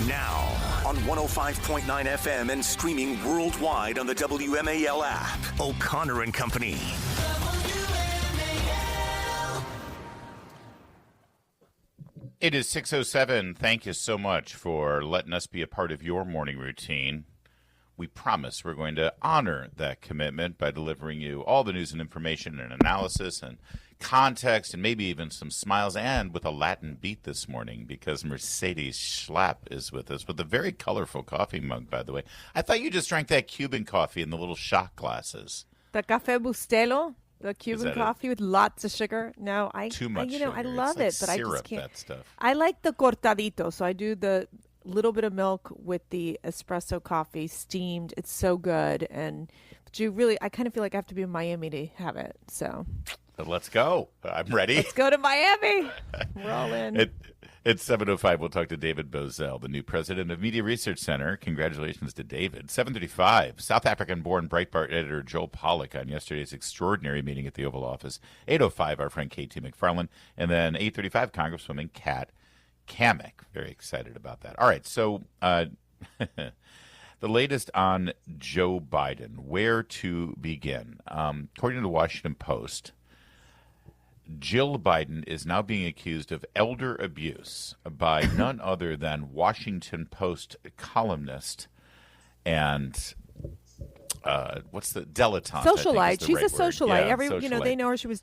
Now, on 105.9 FM and streaming worldwide on the WMAL app, O'Connor and Company. It is 6:07. Thank you so much for letting us be a part of your morning routine. We promise we're going to honor that commitment by delivering you all the news and information and analysis and context and maybe even some smiles, and with a Latin beat this morning because Mercedes Schlapp is with us with a very colorful coffee mug, by the way. I thought you just drank that Cuban coffee in the little shot glasses. The Café Bustelo, the Cuban coffee with lots of sugar. No, Too much sugar. I love like it, but syrup, I just can't. That stuff. I like the cortadito, so I do the little bit of milk with the espresso coffee steamed. It's so good, but I kind of feel like I have to be in Miami to have it. So let's go. I'm ready. Let's go to Miami. We're all in. It's 7:05. We'll talk to David Bozell, the new president of Media Research Center. Congratulations to David. 7:35. South African-born Breitbart editor Joel Pollak on yesterday's extraordinary meeting at the Oval Office. 8:05. Our friend K.T. McFarland, and then 8:35. Congresswoman Kat Cammack. Very excited about that. All right. So the latest on Joe Biden. Where to begin? According to the Washington Post, Jill Biden is now being accused of elder abuse by none other than Washington Post columnist and what's the dilettante? Socialite. She's a socialite. Yeah, socialite. They know her. She was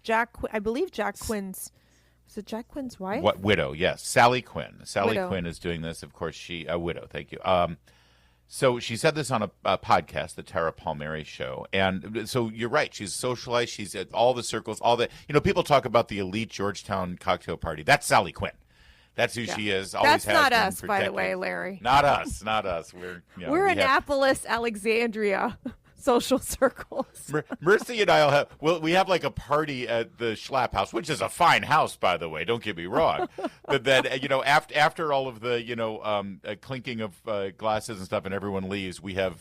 I believe Jack Quinn's. Was it Jack Quinn's wife? What widow? Yes, Sally Quinn. Sally Widow. Quinn is doing this. Of course, she a widow. Thank you. So she said this on a podcast, the Tara Palmieri Show. And so you're right. She's socialized. She's at all the circles, people talk about the elite Georgetown cocktail party. That's Sally Quinn. That's who she is. Always That's not has us, been by the decades. way, Larry. Not us. We're Annapolis, Alexandria social circles. Mercy and I'll we have like a party at the Schlapp house, which is a fine house, by the way. Don't get me wrong. But then, after all of the, clinking of glasses and stuff and everyone leaves, we have,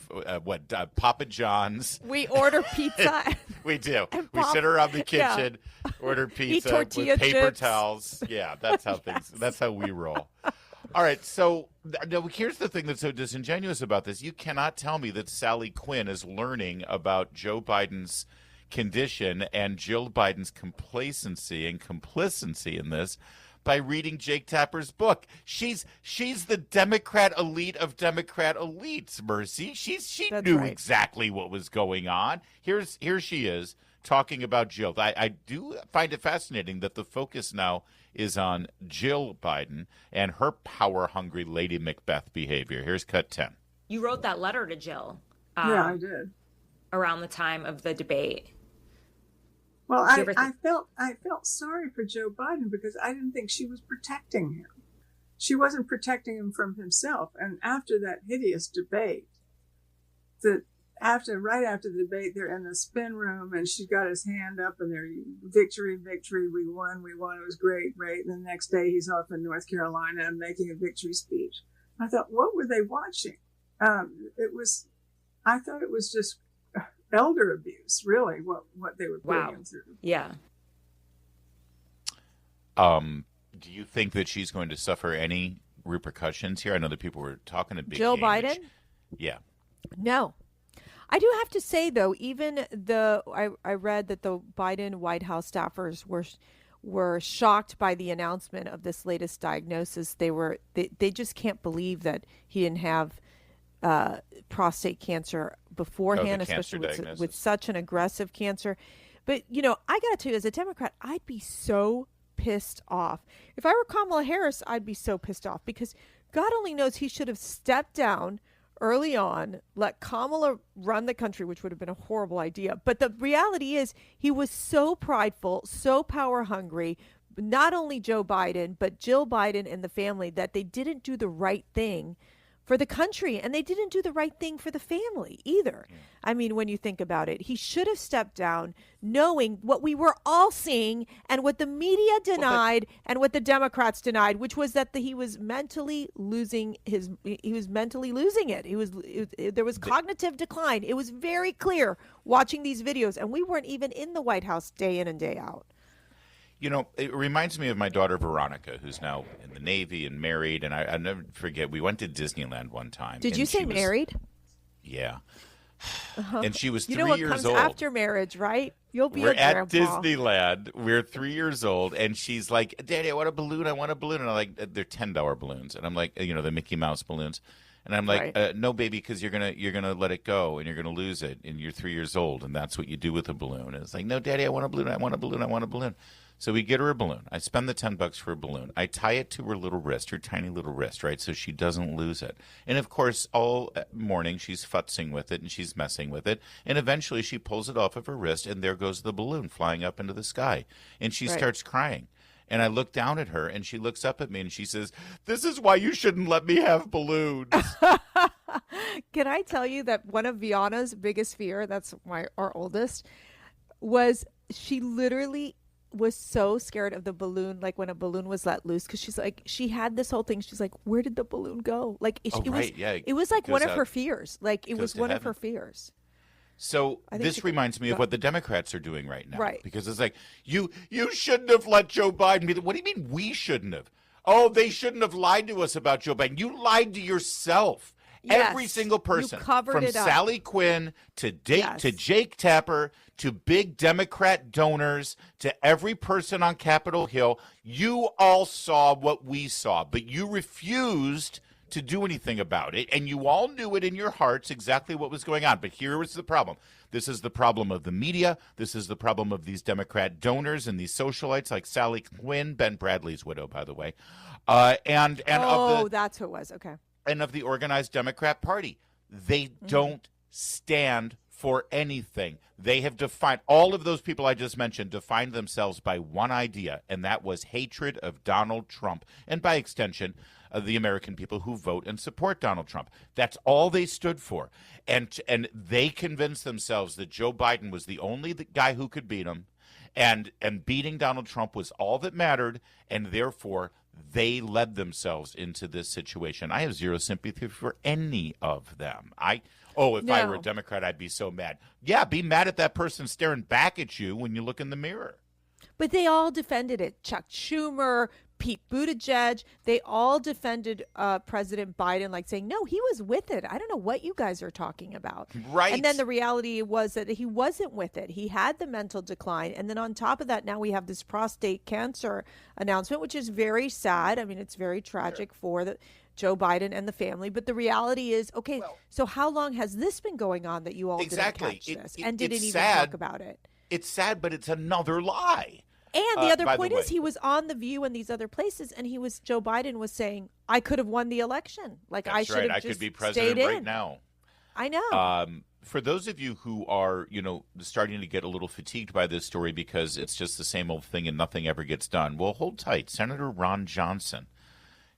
Papa John's. We order pizza. We do. We sit around the kitchen, order pizza with paper chips. towels. Yeah, that's how that's how we roll. All right, so here's the thing that's so disingenuous about this. You cannot tell me that Sally Quinn is learning about Joe Biden's condition and Jill Biden's complacency and complicity in this by reading Jake Tapper's book. She's the Democrat elite of Democrat elites, Mercy. She knew exactly what was going on. Here she is talking about Jill. I do find it fascinating that the focus now is on Jill Biden and her power-hungry Lady Macbeth behavior. Here's cut 10. You wrote that letter to Jill. Yeah, I did. Around the time of the debate. Well, I felt sorry for Joe Biden because I didn't think she was protecting him. She wasn't protecting him from himself. And after that hideous debate, right after the debate, they're in the spin room and she got his hand up and they're victory, we won, it was great. And the next day he's off in North Carolina and making a victory speech. I thought, what were they watching? I thought it was just elder abuse, really, what they were putting him through. Yeah. Do you think that she's going to suffer any repercussions here? I know that people were talking a big Jill game, Biden? Yeah. No. I do have to say, though, even I read that the Biden White House staffers were shocked by the announcement of this latest diagnosis. They just can't believe that he didn't have prostate cancer beforehand, especially with such an aggressive cancer. But, I got to tell you, as a Democrat, I'd be so pissed off. If I were Kamala Harris, I'd be so pissed off because God only knows he should have stepped down early on, let Kamala run the country, which would have been a horrible idea. But the reality is he was so prideful, so power hungry, not only Joe Biden, but Jill Biden and the family, that they didn't do the right thing for the country. And they didn't do the right thing for the family either. I mean, when you think about it, he should have stepped down knowing what we were all seeing and what the media denied and what the Democrats denied, which was that he was mentally losing it. There was cognitive decline. It was very clear watching these videos, and we weren't even in the White House day in and day out. It reminds me of my daughter Veronica, who's now in the Navy and married. And I never forget, we went to Disneyland one time. Did you say married? Yeah. And she was 3 You know what years comes old. after marriage, right? You'll be We're a at grandpa. Disneyland. We're 3 years old, and she's like, "Daddy, I want a balloon. I want a balloon." And I'm like, "They're $10 balloons," and I'm like, the Mickey Mouse balloons, and I'm like, Right. "No, baby, because you're gonna let it go, and you're gonna lose it, and you're 3 years old, and that's what you do with a balloon." And it's like, "No, Daddy, I want a balloon. I want a balloon. I want a balloon." So we get her a balloon. I spend the $10 for a balloon. I tie it to her little wrist, her tiny little wrist, right, so she doesn't lose it. And of course, all morning she's futzing with it and she's messing with it. And eventually she pulls it off of her wrist, and there goes the balloon flying up into the sky. And she starts crying. And I look down at her, and she looks up at me, and she says, "This is why you shouldn't let me have balloons." Can I tell you that one of Viana's biggest fear, that's our oldest, was she literally was so scared of the balloon, like when a balloon was let loose, because she's like, she had this whole thing. She's like, where did the balloon go? Like it was like one of her fears. Like it was one of her fears. So this reminds me of what the Democrats are doing right now. Right. Because it's like, you shouldn't have let Joe Biden be. What do you mean we shouldn't have? Oh, they shouldn't have lied to us about Joe Biden. You lied to yourself. Yes. Every single person, You covered from it up. Sally Quinn to Yes. to Jake Tapper to big Democrat donors to every person on Capitol Hill, you all saw what we saw, but you refused to do anything about it, and you all knew it in your hearts exactly what was going on. But here was the problem. This is the problem of the media. This is the problem of these Democrat donors and these socialites like Sally Quinn, Ben Bradley's widow, by the way, and that's who it was. Okay. And of the organized Democrat Party. They don't stand for anything. They have defined, all of those people I just mentioned defined themselves by one idea, and that was hatred of Donald Trump, and by extension, the American people who vote and support Donald Trump. That's all they stood for. And they convinced themselves that Joe Biden was the only guy who could beat him, and beating Donald Trump was all that mattered, and therefore they led themselves into this situation. I have zero sympathy for any of them. If I were a Democrat, I'd be so mad. Yeah, be mad at that person staring back at you when you look in the mirror. But they all defended it. Chuck Schumer, Pete Buttigieg, they all defended President Biden, like saying, no, he was with it. I don't know what you guys are talking about. Right. And then the reality was that he wasn't with it. He had the mental decline. And then on top of that, now we have this prostate cancer announcement, which is very sad. I mean, it's very tragic for Joe Biden and the family. But the reality is, okay, so how long has this been going on that you all didn't catch this and didn't even talk about it? It's sad, but it's another lie. And the other point is he was on The View and these other places, and Joe Biden was saying, I could have won the election. Like, I should have just I could be president right now. I know. For those of you who are, starting to get a little fatigued by this story because it's just the same old thing and nothing ever gets done, well, hold tight. Senator Ron Johnson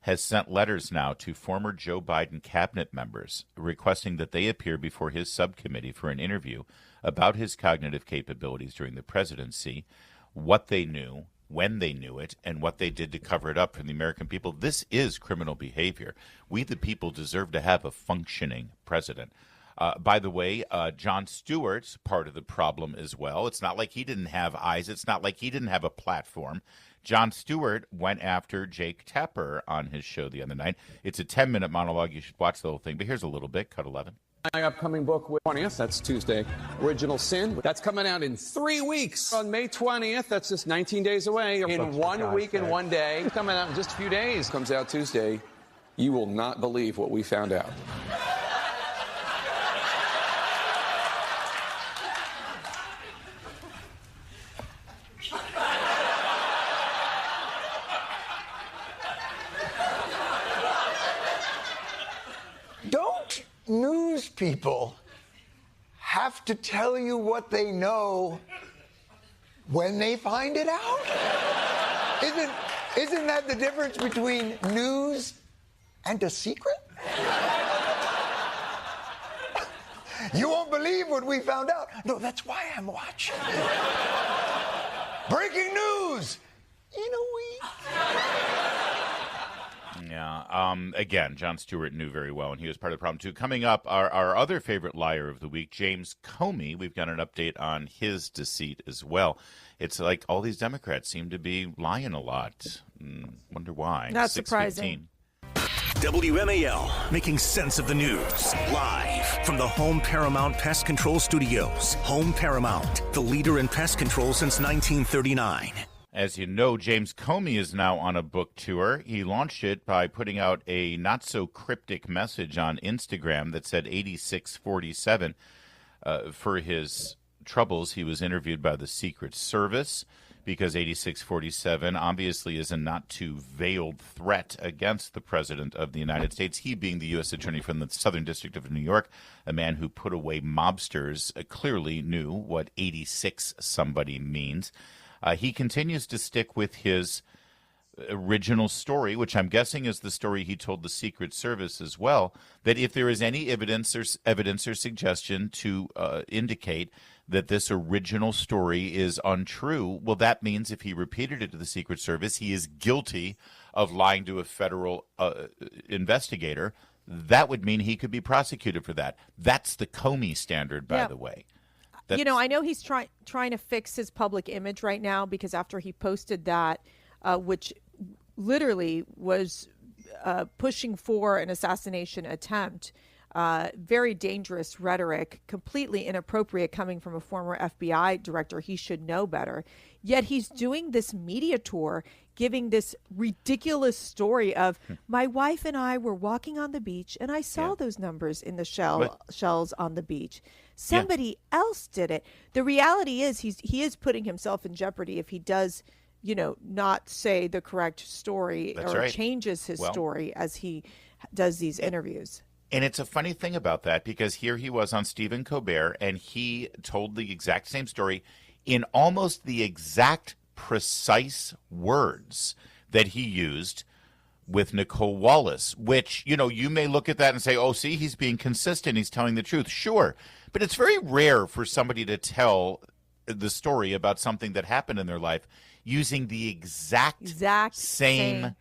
has sent letters now to former Joe Biden cabinet members requesting that they appear before his subcommittee for an interview about his cognitive capabilities during the presidency, what they knew, when they knew it, and what they did to cover it up from the American people. This is criminal behavior. We, the people, deserve to have a functioning president. By the way, Jon Stewart's part of the problem as well. It's not like he didn't have eyes. It's not like he didn't have a platform. Jon Stewart went after Jake Tapper on his show the other night. It's a 10-minute monologue. You should watch the whole thing. But here's a little bit, cut 11. My upcoming book with 20th, that's Tuesday, Original Sin. That's coming out in 3 weeks. On May 20th, that's just 19 days away. In 1 week and 1 day. Coming out in just a few days. Comes out Tuesday. You will not believe what we found out. Don't news people have to tell you what they know when they find it out? Isn't that the difference between news and a secret? You won't believe what we found out. No, that's why I'm watching. Breaking news in a week. Yeah, Again, Jon Stewart knew very well, and he was part of the problem, too. Coming up, our other favorite liar of the week, James Comey. We've got an update on his deceit as well. It's like all these Democrats seem to be lying a lot. Wonder why. Not surprising. WMAL, making sense of the news. Live from the Home Paramount Pest Control Studios. Home Paramount, the leader in pest control since 1939. As you know, James Comey is now on a book tour. He launched it by putting out a not-so-cryptic message on Instagram that said 8647. For his troubles, he was interviewed by the Secret Service, because 8647 obviously is a not-too-veiled threat against the President of the United States, he being the U.S. Attorney from the Southern District of New York, a man who put away mobsters, clearly knew what 86 somebody means. He continues to stick with his original story, which I'm guessing is the story he told the Secret Service as well, that if there is any evidence or suggestion to indicate that this original story is untrue, well, that means if he repeated it to the Secret Service, he is guilty of lying to a federal investigator. That would mean he could be prosecuted for that. That's the Comey standard, by the way. You know, I know he's trying to fix his public image right now, because after he posted that, which literally was pushing for an assassination attempt, very dangerous rhetoric, completely inappropriate coming from a former FBI director. He should know better. Yet he's doing this media tour, giving this ridiculous story of, my wife and I were walking on the beach and I saw those numbers in the shells on the beach. Somebody else did it. The reality is he is putting himself in jeopardy if he does, you know, not say the correct story. That's or changes his story as he does these interviews. And it's a funny thing about that, because here he was on Stephen Colbert, and he told the exact same story in almost the exact precise words that he used with Nicole Wallace, which, you know, you may look at that and say, oh, see, he's being consistent. He's telling the truth. Sure. But it's very rare for somebody to tell the story about something that happened in their life using the exact same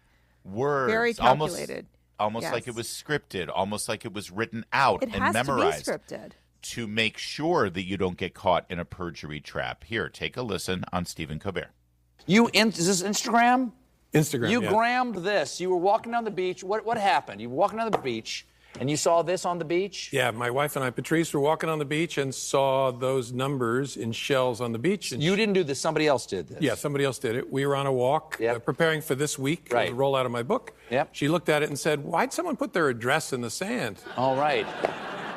words. Very calculated. Almost like it was scripted, almost like it was written out and memorized. It has to be scripted. To make sure that you don't get caught in a perjury trap. Here, take a listen on Stephen Colbert. Is this Instagram? Instagram, You grammed this. You were walking down the beach. What happened? You were walking down the beach, and you saw this on the beach? Yeah, my wife and I, Patrice, were walking on the beach and saw those numbers in shells on the beach. And you didn't do this. Somebody else did this. Yeah, somebody else did it. We were on a walk preparing for this week, the rollout of my book. Yep. She looked at it and said, why'd someone put their address in the sand? All right.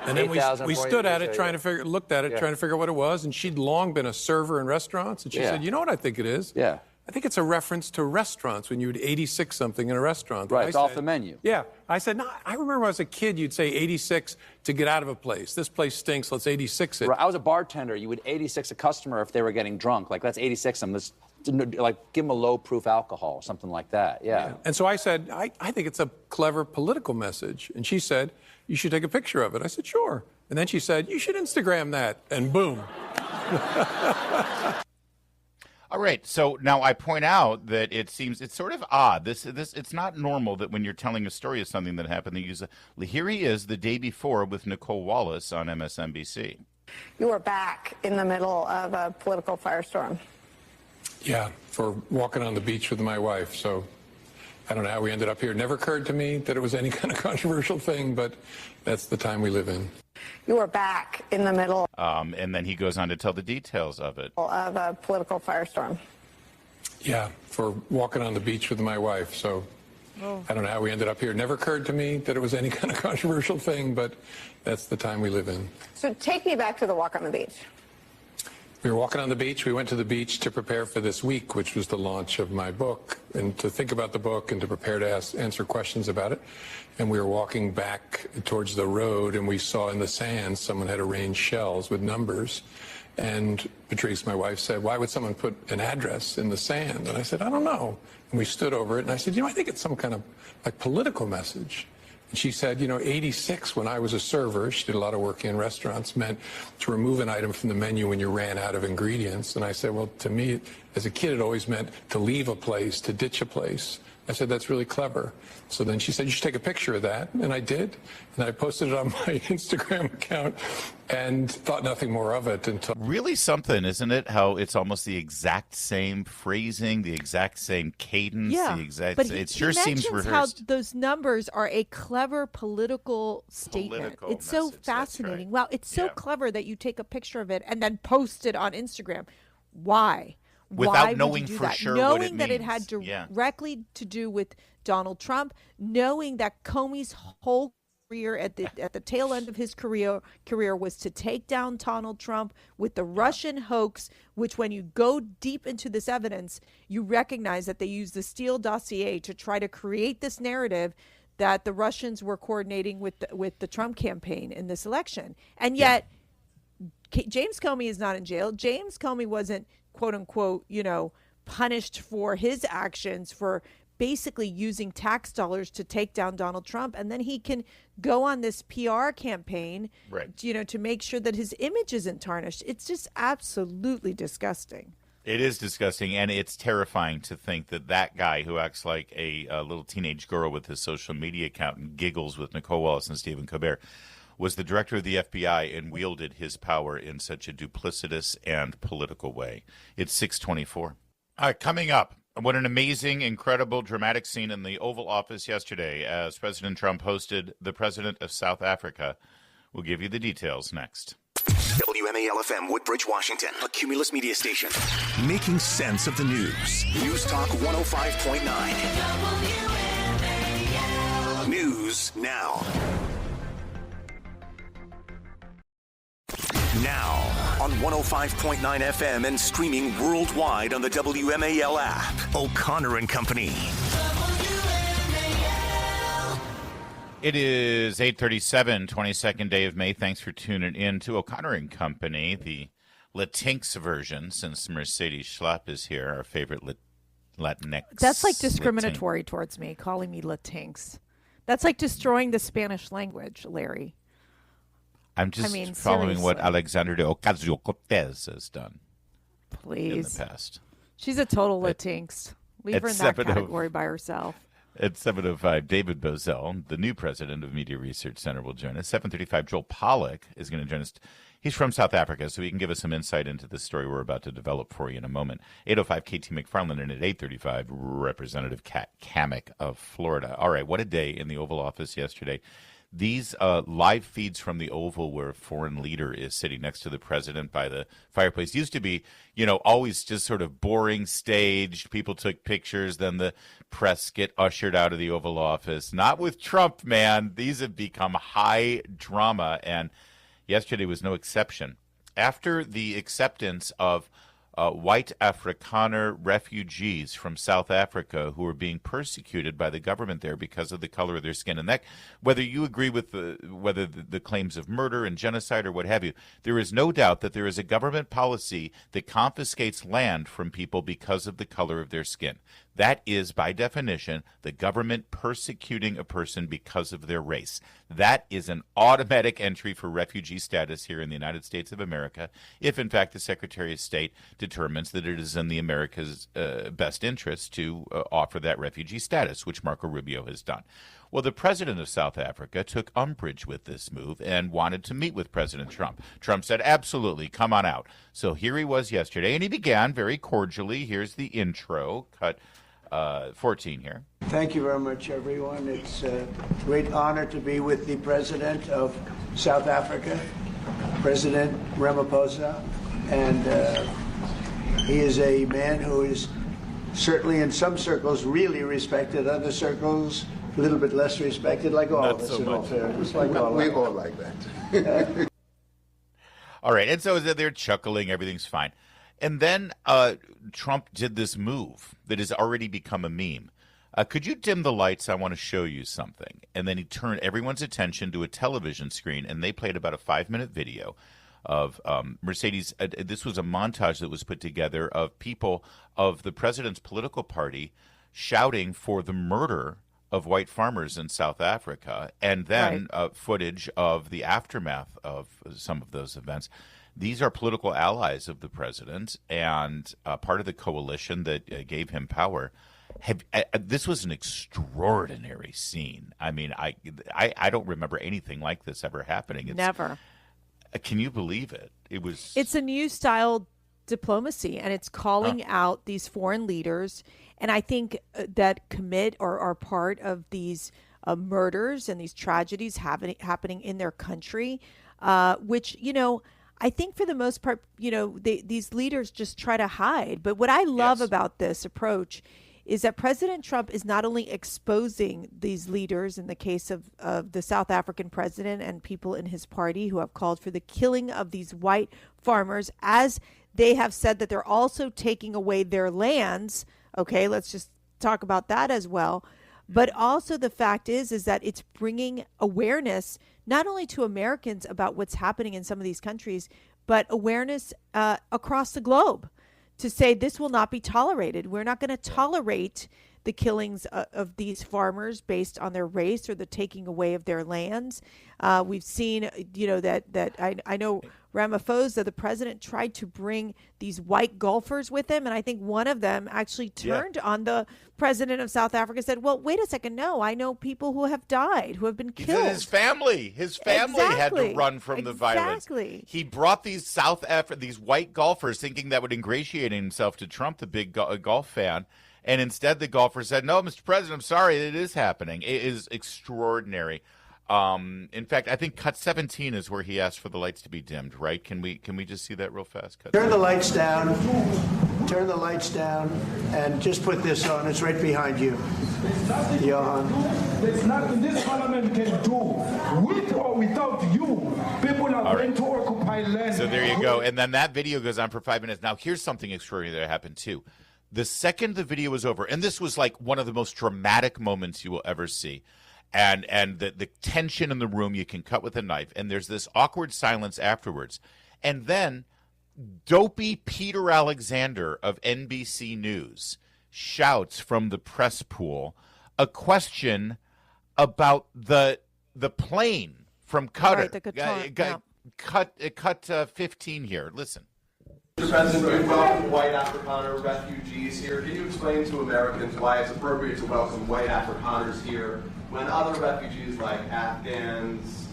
And then we stood at it, trying to figure out what it was. And she'd long been a server in restaurants. And she said, you know what I think it is? Yeah. I think it's a reference to restaurants when you would 86 something in a restaurant. Right, it's off the menu. Yeah. I said, no, I remember when I was a kid, you'd say 86 to get out of a place. This place stinks, let's 86 it. Right. I was a bartender. You would 86 a customer if they were getting drunk. Like, let's 86 them. Let's, like, give them a low-proof alcohol or something like that. Yeah. And so I said, I think it's a clever political message. And she said, you should take a picture of it. I said, sure. And then she said, you should Instagram that. And boom. All right, so now I point out that it's sort of odd. This it's not normal that when you're telling a story of something that happened, they use here he is the day before with Nicole Wallace on MSNBC. You were back in the middle of a political firestorm. Yeah, for walking on the beach with my wife. So I don't know how we ended up here. It never occurred to me that it was any kind of controversial thing, but that's the time we live in. You were back in the middle and then he goes on to tell the details of it. Of a political firestorm. Yeah, for walking on the beach with my wife. So I don't know how we ended up here. It never occurred to me that it was any kind of controversial thing, but that's the time we live in. So take me back to the walk on the beach. We were walking on the beach. We went to the beach to prepare for this week, which was the launch of my book, and to think about the book and to prepare to answer questions about it. And we were walking back towards the road, and we saw in the sand someone had arranged shells with numbers. And Patrice, my wife, said, why would someone put an address in the sand? And I said, I don't know. And we stood over it, and I said, I think it's some kind of like political message. And she said, 86, when I was a server, she did a lot of work in restaurants, meant to remove an item from the menu when you ran out of ingredients. And I said, well, to me, as a kid, it always meant to leave a place, to ditch a place. I said, that's really clever. So then she said, you should take a picture of that. And I did. And I posted it on my Instagram account and thought nothing more of it until... Really something, isn't it? How it's almost the exact same phrasing, the exact same cadence, Yeah, the exact... but it sure seems mentions rehearsed. how those numbers are a clever political statement. It's so message, that's fascinating. right. Wow, it's so clever that you take a picture of it and then post it on Instagram. Why? Without Why would knowing you do for that? sure knowing what it that it means. had Yeah. directly to do with Donald Trump, knowing that Comey's whole career at the tail end of his career was to take down Donald Trump with the Russian hoax, which when you go deep into this evidence, you recognize that they used the Steele dossier to try to create this narrative that the Russians were coordinating with the Trump campaign in this election. And yet James Comey is not in jail. James Comey wasn't, quote unquote, punished for his actions for basically using tax dollars to take down Donald Trump. And then he can go on this PR campaign, to make sure that his image isn't tarnished. It's just absolutely disgusting. It is disgusting, and it's terrifying to think that guy who acts like a little teenage girl with his social media account and giggles with Nicole Wallace and Stephen Colbert was the director of the FBI and wielded his power in such a duplicitous and political way. It's 6:24. All right, coming up, what an amazing, incredible, dramatic scene in the Oval Office yesterday as President Trump hosted the president of South Africa. We'll give you the details next. WMAL-FM, Woodbridge, Washington, a Cumulus media station. Making sense of the news. News Talk 105.9. News now. Now on 105.9 FM and streaming worldwide on the WMAL app. O'Connor and Company. It is 8:37, 22nd day of May. Thanks for tuning in to O'Connor and Company, the Latinx version, since Mercedes Schlapp is here, our favorite Latinx. That's like discriminatory towards me, calling me Latinx. That's like destroying the Spanish language, Larry. I'm just following seriously. what Alexander de Ocasio-Cortez has done. Please. In the past. She's a total Latinx. Leave her in that category by herself. At 7:05, David Bozell, the new president of Media Research Center, will join us. 7:35, Joel Pollack is going to join us. He's from South Africa, so he can give us some insight into the story we're about to develop for you in a moment. 8:05, KT McFarland, and at 8:35, Representative Kat Cammack of Florida. All right, what a day in the Oval Office yesterday. These live feeds from the Oval where a foreign leader is sitting next to the president by the fireplace used to be, always just sort of boring, staged. People took pictures, then the press get ushered out of the Oval Office. Not with Trump, man. These have become high drama, and yesterday was no exception. After the acceptance of white Afrikaner refugees from South Africa who are being persecuted by the government there because of the color of their skin. And that, whether you agree with the claims of murder and genocide or what have you, there is no doubt that there is a government policy that confiscates land from people because of the color of their skin. That is, by definition, the government persecuting a person because of their race. That is an automatic entry for refugee status here in the United States of America, if, in fact, the Secretary of State determines that it is in the America's best interest to offer that refugee status, which Marco Rubio has done. Well, the president of South Africa took umbrage with this move and wanted to meet with President Trump. Trump said, absolutely, come on out. So here he was yesterday, and he began very cordially. Here's the intro, cut 14 here. Thank you very much, everyone. It's a great honor to be with the president of South Africa, President Ramaphosa, and he is a man who is certainly in some circles really respected, other circles a little bit less respected, like all of us in all fairness. Like we all like that. All right, and so they're chuckling, everything's fine. And then Trump did this move that has already become a meme. Could you dim the lights? I want to show you something. And then he turned everyone's attention to a television screen, and they played about a 5-minute video of Mercedes. This was a montage that was put together of people of the president's political party shouting for the murder of white farmers in South Africa, and then footage of the aftermath of some of those events. These are political allies of the president and part of the coalition that gave him power. This was an extraordinary scene. I mean, I don't remember anything like this ever happening. Never. Can you believe it? It's a new style diplomacy, and it's calling out these foreign leaders. And I think that commit or are part of these murders and these tragedies happening in their country, which, I think for the most part, these leaders just try to hide. But what I love about this approach is that President Trump is not only exposing these leaders in the case of the South African president and people in his party who have called for the killing of these white farmers, as they have said that they're also taking away their lands. Okay, let's just talk about that as well. But also the fact is that it's bringing awareness not only to Americans about what's happening in some of these countries, but awareness across the globe to say this will not be tolerated. We're not going to tolerate the killings of these farmers based on their race or the taking away of their lands. We've seen, that I know Ramaphosa, the president, tried to bring these white golfers with him. And I think one of them actually turned on the president of South Africa and said, well, wait a second. No, I know people who have died, who have been killed. His family had to run from the violence. He brought these these white golfers thinking that would ingratiate himself to Trump, the big golf fan. And instead, the golfer said, no, Mr. President, I'm sorry, it is happening. It is extraordinary. In fact, I think cut 17 is where he asked for the lights to be dimmed, right? Can we just see that real fast? Turn the lights down. Turn the lights down. And just put this on. It's right behind you. Johan. There's nothing this parliament can do. With or without you, people are going to occupy land. So there you go. And then that video goes on for 5 minutes. Now, here's something extraordinary that happened, too. The second the video was over, and this was like one of the most dramatic moments you will ever see, and the tension in the room, you can cut with a knife, and there's this awkward silence afterwards. And then dopey Peter Alexander of NBC News shouts from the press pool a question about the plane from Qatar. Right, the Qatar, Cut 15 here. Listen. Mr. President, we welcome white Afrikaner refugees here. Can you explain to Americans why it's appropriate to welcome white Afrikaners here when other refugees like Afghans,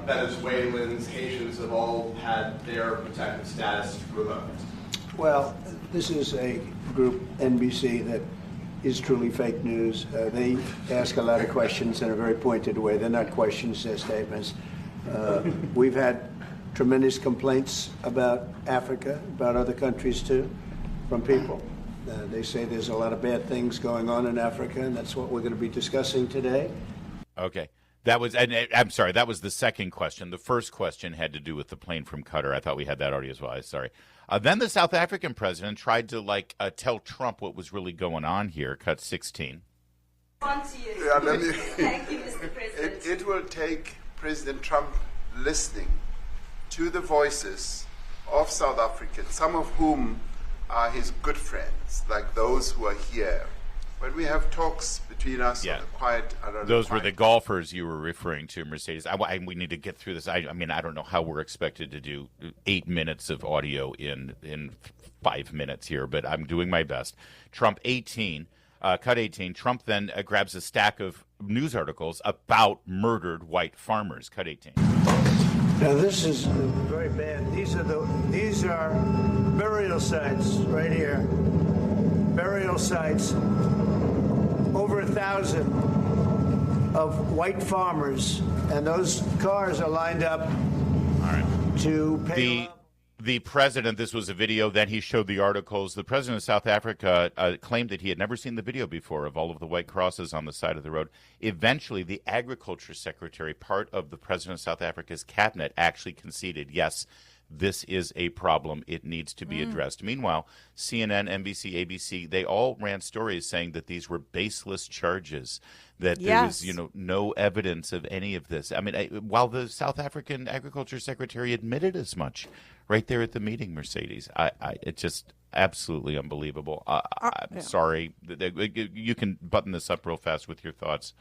Venezuelans, Haitians have all had their protected status revoked? Well, this is a group, NBC, that is truly fake news. They ask a lot of questions in a very pointed way. They're not questions, they're statements. We've had tremendous complaints about Africa, about other countries too, from people. They say there's a lot of bad things going on in Africa, and that's what we're going to be discussing today. Okay. I'm sorry, that was the second question. The first question had to do with the plane from Qatar. I thought we had that already as well. I'm sorry. Then the South African president tried to tell Trump what was really going on here. Cut 16. Thank you, Mr. President. It will take President Trump listening to the voices of South Africans, some of whom are his good friends, like those who are here. When we have talks between us on the quiet and those were the golfers you were referring to, Mercedes. We need to get through this. I mean, I don't know how we're expected to do 8 minutes of audio in 5 minutes here, but I'm doing my best. Trump 18, cut 18. Trump then grabs a stack of news articles about murdered white farmers. Cut 18. Now this is very bad. These are burial sites right here. Burial sites. Over 1,000 of white farmers, and those cars are lined up to pay. The president, this was a video, then he showed the articles. The president of South Africa claimed that he had never seen the video before of all of the white crosses on the side of the road. Eventually, the agriculture secretary, part of the president of South Africa's cabinet, actually conceded, yes, this is a problem. It needs to be addressed. Meanwhile, CNN, NBC, ABC, they all ran stories saying that these were baseless charges, that there was, no evidence of any of this. I mean, while the South African agriculture secretary admitted as much right there at the meeting, Mercedes, it's just absolutely unbelievable. I'm sorry. You can button this up real fast with your thoughts.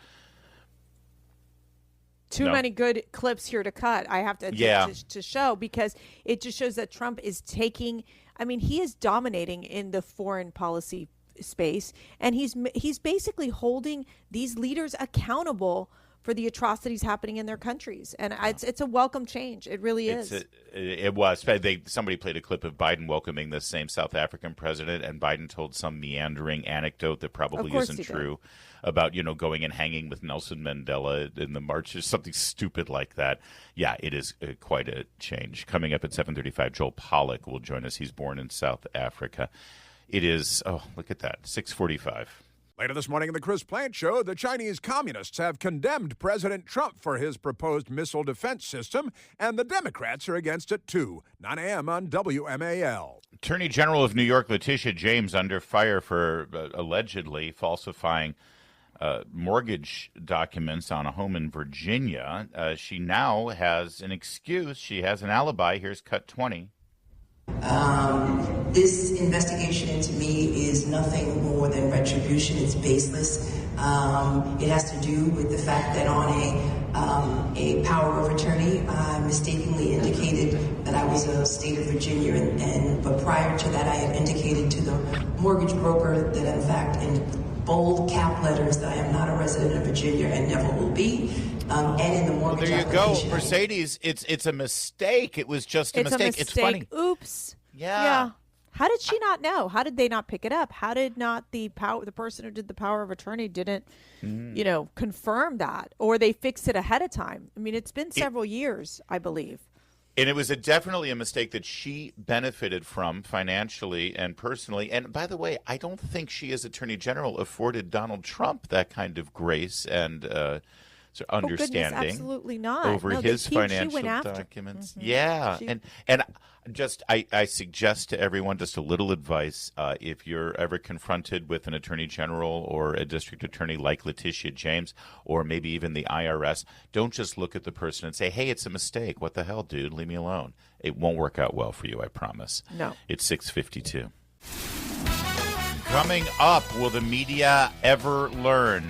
Too many good clips here to cut. I have to show, because it just shows that Trump is taking, he is dominating in the foreign policy space, and he's basically holding these leaders accountable for the atrocities happening in their countries, and it's a welcome change. It really is. It was. Somebody played a clip of Biden welcoming the same South African president, and Biden told some meandering anecdote that probably isn't true about going and hanging with Nelson Mandela in the march or something stupid like that. Yeah, it is quite a change. Coming up at 7:35, Joel Pollak will join us. He's born in South Africa. It is. Oh, look at that. 6:45. Later this morning in the Chris Plante Show, the Chinese communists have condemned President Trump for his proposed missile defense system, and the Democrats are against it too. 9 a.m. on WMAL. Attorney General of New York Letitia James under fire for allegedly falsifying mortgage documents on a home in Virginia. She now has an excuse. She has an alibi. Here's cut 20. This investigation into me is nothing more than retribution. It's baseless. It has to do with the fact that on a power of attorney, I mistakenly indicated that I was a state of Virginia, but prior to that, I had indicated to the mortgage broker that, in fact, in bold cap letters, that I am not a resident of Virginia and never will be. And in the mortgage there you go, Mercedes. It's a mistake. It was just a mistake. It's funny. Oops. Yeah. How did she not know? How did they not pick it up? How did not the person who did the power of attorney didn't, confirm that, or they fixed it ahead of time? I mean, it's been several years, I believe. And it was definitely a mistake that she benefited from financially and personally. And by the way, I don't think she, as Attorney General, afforded Donald Trump that kind of grace and understanding. Goodness, absolutely not. Over his financial documents. Mm-hmm. Yeah. And I suggest to everyone just a little advice. If you're ever confronted with an attorney general or a district attorney like Letitia James, or maybe even the IRS, don't just look at the person and say, hey, it's a mistake. What the hell, dude? Leave me alone. It won't work out well for you, I promise. No. It's 6:52. Coming up, will the media ever learn?